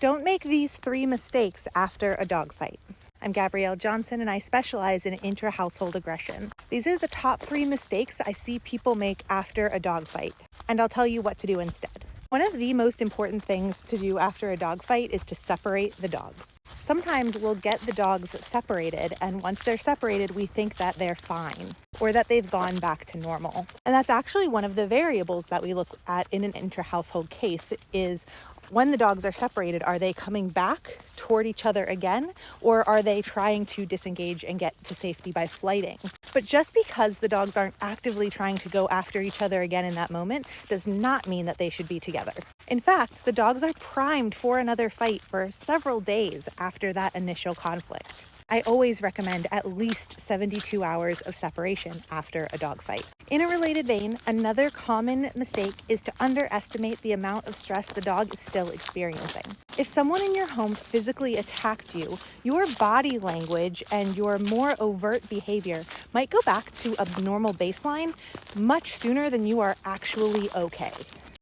Don't make these 3 mistakes after a dog fight. I'm Gabrielle Johnson and I specialize in intra-household aggression. These are the top 3 mistakes I see people make after a dog fight, and I'll tell you what to do instead. One of the most important things to do after a dog fight is to separate the dogs. Sometimes we'll get the dogs separated, and once they're separated, we think that they're fine or that they've gone back to normal. And that's actually one of the variables that we look at in an intra-household case is when the dogs are separated, are they coming back toward each other again, or are they trying to disengage and get to safety by flighting? But just because the dogs aren't actively trying to go after each other again in that moment does not mean that they should be together. In fact, the dogs are primed for another fight for several days after that initial conflict. I always recommend at least 72 hours of separation after a dog fight. In a related vein, another common mistake is to underestimate the amount of stress the dog is still experiencing. If someone in your home physically attacked you, your body language and your more overt behavior might go back to a normal baseline much sooner than you are actually okay.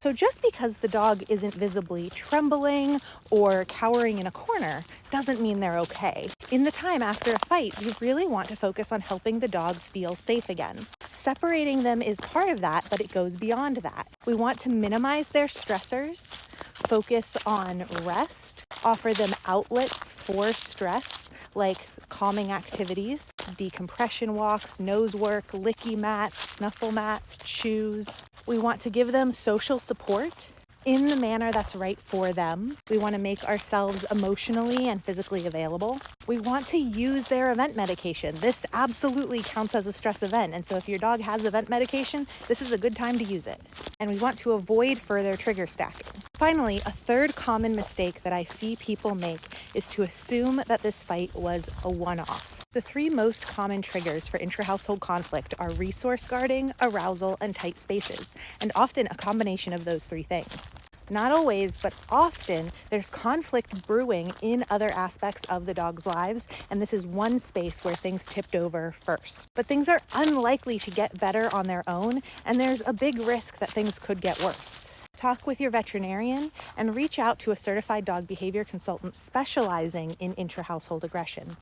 So just because the dog isn't visibly trembling or cowering in a corner doesn't mean they're okay. In the time after a fight, you really want to focus on helping the dogs feel safe again. Separating them is part of that, but it goes beyond that. We want to minimize their stressors, focus on rest, offer them outlets for stress like calming activities, decompression walks, nose work, licky mats, snuffle mats, chews. We want to give them social support in the manner that's right for them. We want to make ourselves emotionally and physically available. We want to use their event medication. This absolutely counts as a stress event, and so if your dog has event medication, this is a good time to use it. And we want to avoid further trigger stacking. Finally, a third common mistake that I see people make is to assume that this fight was a one-off. The 3 most common triggers for intra-household conflict are resource guarding, arousal, and tight spaces, and often a combination of those 3 things. Not always, but often, there's conflict brewing in other aspects of the dog's lives, and this is one space where things tipped over first. But things are unlikely to get better on their own, and there's a big risk that things could get worse. Talk with your veterinarian and reach out to a certified dog behavior consultant specializing in intra-household aggression.